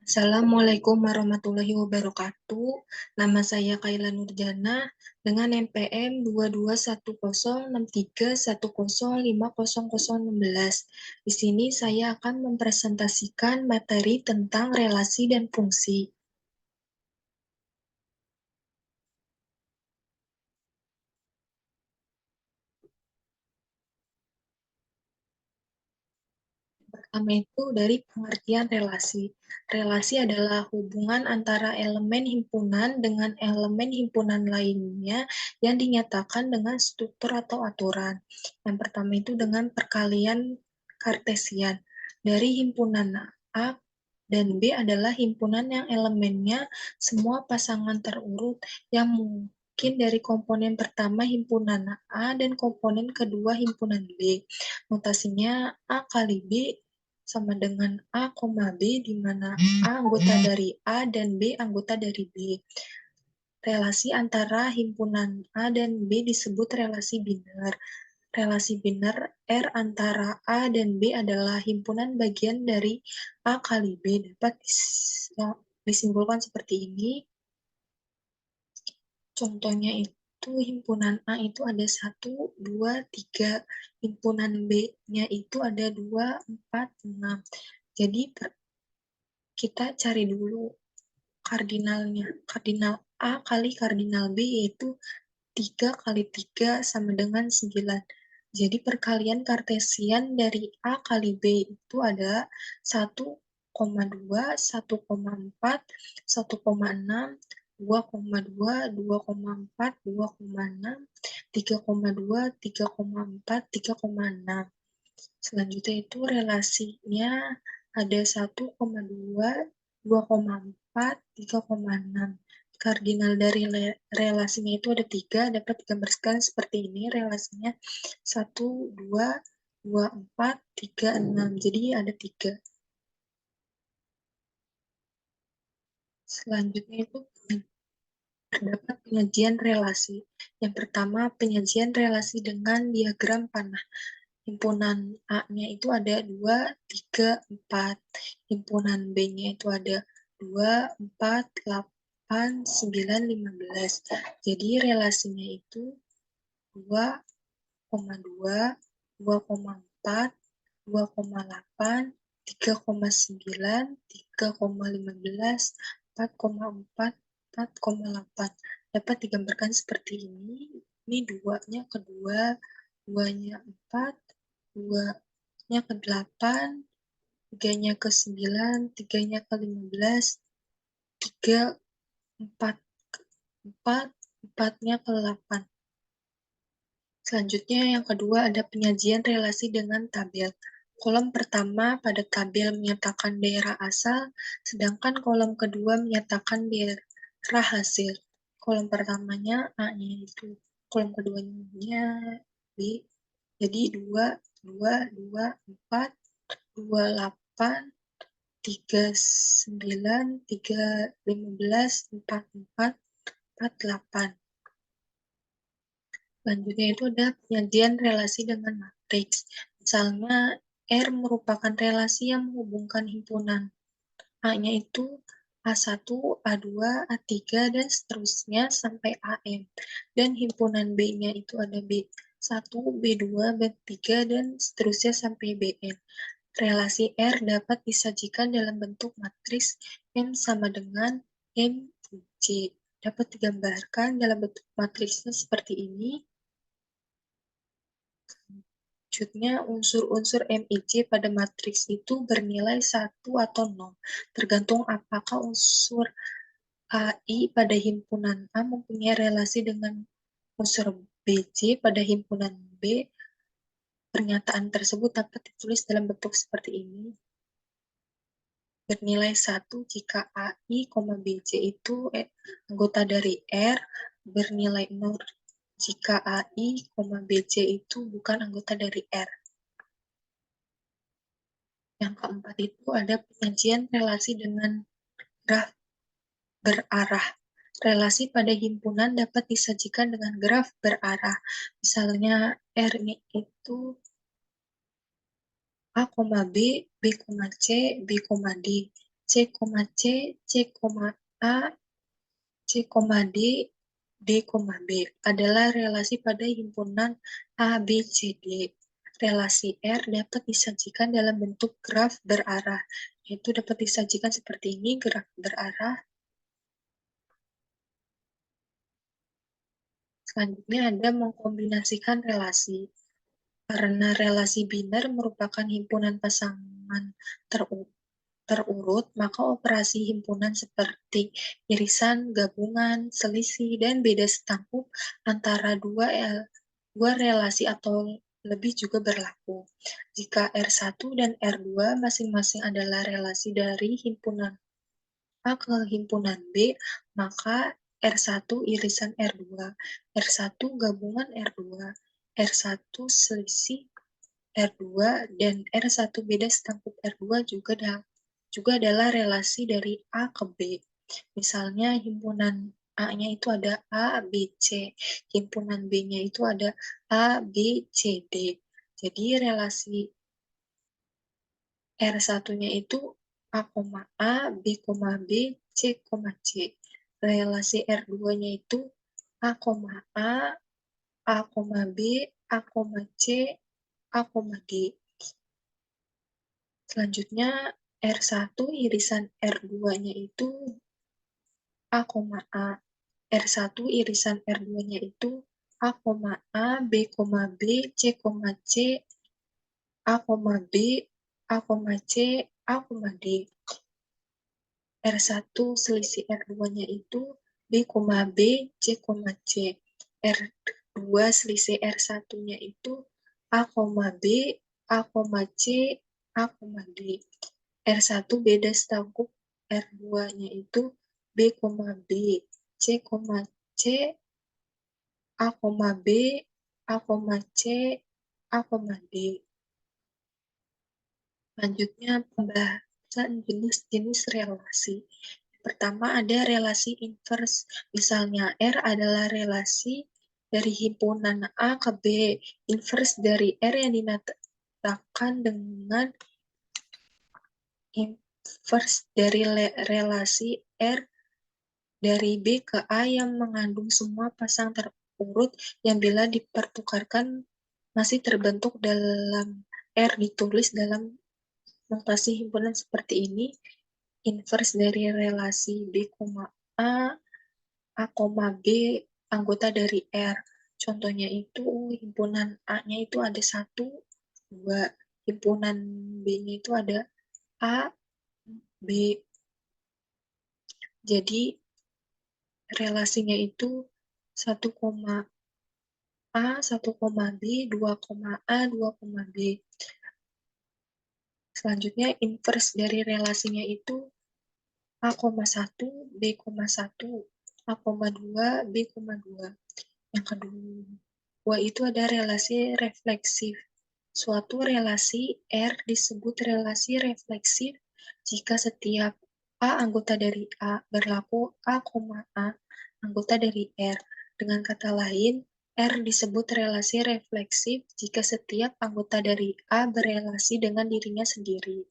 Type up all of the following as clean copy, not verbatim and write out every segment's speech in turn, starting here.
Assalamualaikum warahmatullahi wabarakatuh. Nama saya Kaila Nurjana dengan NPM 221063105016. Di sini saya akan mempresentasikan materi tentang relasi dan fungsi. Pertama itu dari pengertian relasi. Relasi adalah hubungan antara elemen himpunan dengan elemen himpunan lainnya yang dinyatakan dengan struktur atau aturan. Yang pertama itu dengan perkalian Kartesian. Dari himpunan A dan B adalah himpunan yang elemennya semua pasangan terurut yang mungkin dari komponen pertama himpunan A dan komponen kedua himpunan B. Notasinya A kali B sama dengan A, B, di mana A anggota dari A dan B anggota dari B. Relasi antara himpunan A dan B disebut relasi biner. Relasi biner R antara A dan B adalah himpunan bagian dari A kali B. Dapat disimpulkan seperti ini. Contohnya itu himpunan A itu ada 1, 2, 3. Himpunan B-nya itu ada 2, 4, 6. Jadi kita cari dulu kardinalnya. Kardinal A kali kardinal B yaitu 3 kali 3 sama dengan 9. Jadi perkalian Kartesian dari A kali B itu ada 1,2, 1,4, 1,6, 2,2, 2,4, 2,6, 3,2, 3,4, 3,6. Selanjutnya itu relasinya ada 1,2, 2,4, 3,6. Kardinal dari relasinya itu ada 3, dapat digambarkan seperti ini relasinya 1, 2, 2, 4, 3, 6. Jadi ada 3. Selanjutnya itu terdapat penyajian relasi. Yang pertama, penyajian relasi dengan diagram panah. Himpunan A-nya itu ada 2, 3, 4. Himpunan B-nya itu ada 2, 4, 8, 9, 15. Jadi relasinya itu 2,2, 2,4, 2,8, 3,9, 3,15, 4,4, 4,8. Dapat digambarkan seperti ini. Ini 2-nya kedua, 2-nya 4, 2-nya ke 8, 3-nya ke 9, 3-nya ke 15, 3, 4, 4, 4-nya ke 8. Selanjutnya yang kedua ada penyajian relasi dengan tabel. Kolom pertama pada tabel menyatakan daerah asal, sedangkan kolom kedua menyatakan daerah hasil. Kolom pertamanya A-nya itu, kolom keduanya B. Jadi 2, 2, 2, 4, 2, 8, 3, 9, 3, 15, 4, 4, 4, 8. Selanjutnya itu ada penyajian relasi dengan matriks. Misalnya, R merupakan relasi yang menghubungkan himpunan A-nya itu A1, A2, A3, dan seterusnya sampai AM. Dan himpunan B-nya itu ada B1, B2, B3, dan seterusnya sampai Bn. Relasi R dapat disajikan dalam bentuk matriks M sama dengan MJ. Dapat digambarkan dalam bentuk matriksnya seperti ini. Selanjutnya, unsur-unsur MIJ pada matriks itu bernilai 1 atau 0, tergantung apakah unsur AI pada himpunan A mempunyai relasi dengan unsur BJ pada himpunan B. Pernyataan tersebut dapat ditulis dalam bentuk seperti ini. Bernilai 1 jika AI, BJ itu anggota dari R, bernilai 0 jika AI, BJ itu bukan anggota dari R. Yang keempat itu ada penyajian relasi dengan graf berarah. Relasi pada himpunan dapat disajikan dengan graf berarah. Misalnya R-nya itu A, B, B, C, B, D. C, A, C, D, D, B adalah relasi pada himpunan A, B, C, D. Relasi R dapat disajikan dalam bentuk graf berarah, yaitu dapat disajikan seperti ini, graf berarah. Selanjutnya ada mengkombinasikan relasi. Karena relasi biner merupakan himpunan pasangan terurut, maka operasi himpunan seperti irisan, gabungan, selisih, dan beda setangkup antara dua relasi atau lebih juga berlaku. Jika R1 dan R2 masing-masing adalah relasi dari himpunan A ke himpunan B, maka R1 irisan R2, R1 gabungan R2, R1 selisih R2, dan R1 beda setangkup R2 juga adalah relasi dari A ke B. Misalnya himpunan A-nya itu ada A, B, C. Himpunan B-nya itu ada A, B, C, D. Jadi relasi R1-nya itu A, B, B, C, C. Relasi R2-nya itu A, A, B, A, C, A, D. Selanjutnya R1 irisan R2-nya itu A, R1 irisan R2-nya itu A, B, B, C, C, A, B, A, C, A, D. R1 selisih R2-nya itu B, B, C, C. R2 selisih R1-nya itu A, B, A, C, A, D. R1 beda setangkup R2-nya itu B, B, C, C, A, B, A, C, A, D. Selanjutnya pembahasan jenis-jenis relasi. Pertama ada relasi inverse. Misalnya R adalah relasi dari himpunan A ke B. Inverse dari R yang dinamakan dengan inverse dari relasi R dari B ke A yang mengandung semua pasang terurut yang bila dipertukarkan masih terbentuk dalam R, ditulis dalam notasi himpunan seperti ini. Inverse dari relasi B, A, A, B, anggota dari R. Contohnya itu himpunan A-nya itu ada 1, 2. Himpunan B-nya itu ada A, B. Jadi relasinya itu 1, A, 1, B, 2, A, 2, B. Selanjutnya inverse dari relasinya itu A,1, B,1, A,2, B,2. Yang kedua itu ada relasi refleksif. Suatu relasi R disebut relasi refleksif jika setiap A anggota dari A berlaku A, A anggota dari R. Dengan kata lain, R disebut relasi refleksif jika setiap anggota dari A berelasi dengan dirinya sendiri.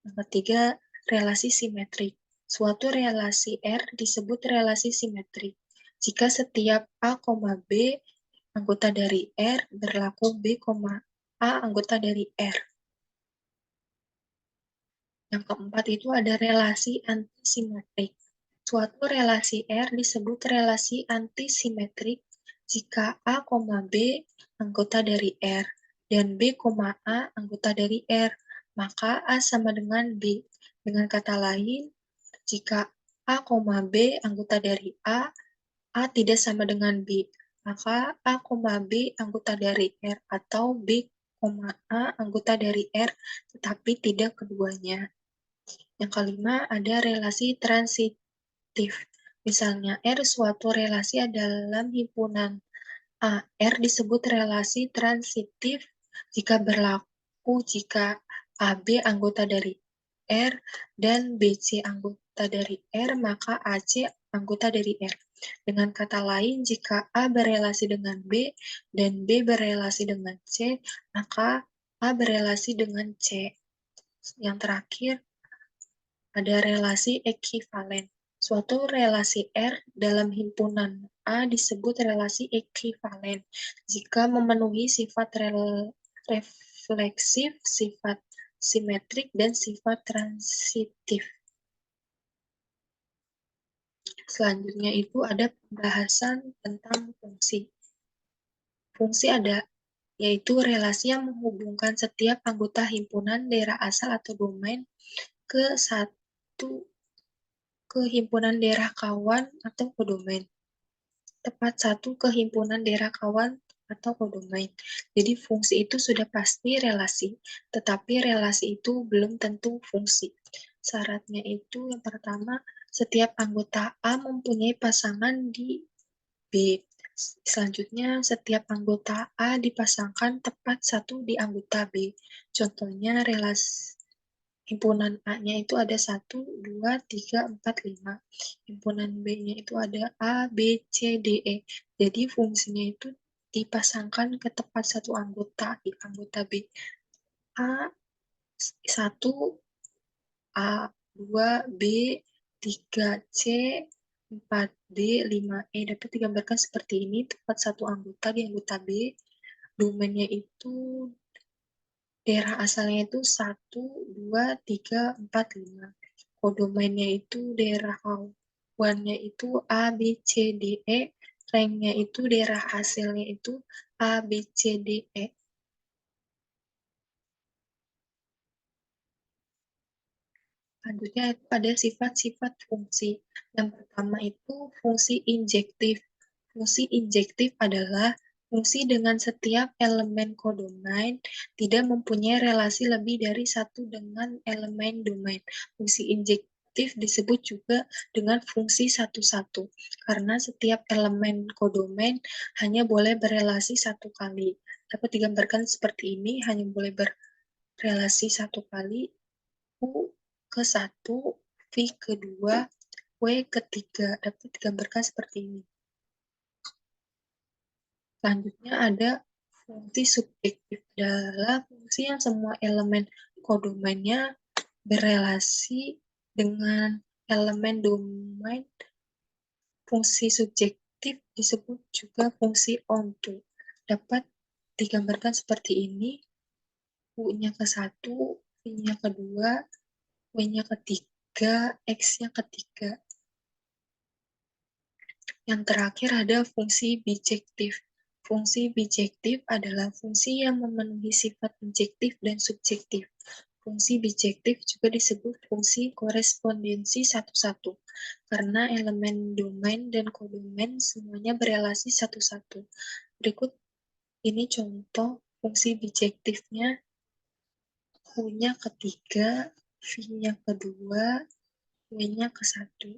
Yang ketiga, relasi simetrik. Suatu relasi R disebut relasi simetrik jika setiap A, B anggota dari R berlaku B, A anggota dari R. Yang keempat itu ada relasi antisimetrik. Suatu relasi R disebut relasi antisimetrik jika A, B anggota dari R dan B, A anggota dari R, maka A sama dengan B. Dengan kata lain, jika A, B anggota dari A tidak sama dengan B, maka A, B anggota dari R atau B, A anggota dari R, tetapi tidak keduanya. Yang kelima, ada relasi transitif. Misalnya, R suatu relasi dalam himpunan A. R disebut relasi transitif jika berlaku jika AB anggota dari R dan BC anggota dari R, maka AC anggota dari R. Dengan kata lain, jika A berelasi dengan B dan B berelasi dengan C, maka A berelasi dengan C. Yang terakhir, ada relasi ekivalen. Suatu relasi R dalam himpunan A disebut relasi ekivalen jika memenuhi sifat refleksif, sifat simetrik, dan sifat transitif. Selanjutnya itu ada pembahasan tentang fungsi. Fungsi ada, yaitu relasi yang menghubungkan setiap anggota himpunan daerah asal atau domain ke satu ke himpunan daerah kawan atau kodomain. Tepat satu ke himpunan daerah kawan atau kodomain. Jadi fungsi itu sudah pasti relasi, tetapi relasi itu belum tentu fungsi. Syaratnya itu yang pertama, setiap anggota A mempunyai pasangan di B. Selanjutnya, setiap anggota A dipasangkan tepat satu di anggota B. Contohnya relasi himpunan A-nya itu ada 1, 2, 3, 4, 5. Himpunan B-nya itu ada A, B, C, D, E. Jadi fungsinya itu dipasangkan ke tepat satu anggota di anggota B. A 1, A 2, B 3, C 4, D 5, E dapat digambarkan seperti ini. Tepat satu anggota di anggota B. Domainnya itu daerah asalnya itu 1, 2, 3, 4, 5. Kodomainnya itu daerah kawannya itu A, B, C, D, E. Ranknya itu daerah hasilnya itu A, B, C, D, E. Selanjutnya itu ada sifat-sifat fungsi. Yang pertama itu fungsi injektif. Fungsi injektif adalah fungsi dengan setiap elemen kodomain tidak mempunyai relasi lebih dari satu dengan elemen domain. Fungsi injektif disebut juga dengan fungsi satu-satu, karena setiap elemen kodomain hanya boleh berelasi satu kali. Dapat digambarkan seperti ini, hanya boleh berelasi satu kali, U ke satu, V kedua, W ketiga. Dapat digambarkan seperti ini. Selanjutnya ada fungsi subjektif adalah fungsi yang semua elemen kodomainnya berelasi dengan elemen domain. Fungsi subjektif disebut juga fungsi onto. Dapat digambarkan seperti ini. U-nya ke satu, V-nya kedua, W-nya ketiga, X-nya ketiga. Yang terakhir ada fungsi bijektif. Fungsi bijektif adalah fungsi yang memenuhi sifat objektif dan subjektif. Fungsi bijektif juga disebut fungsi korespondensi satu-satu, karena elemen domain dan kodomain semuanya berelasi satu-satu. Berikut ini contoh fungsi bijektifnya. U-nya ketiga, V-nya kedua, W-nya ke satu.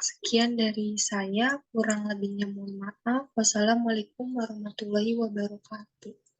Sekian dari saya, kurang lebihnya mohon maaf. Wassalamualaikum warahmatullahi wabarakatuh.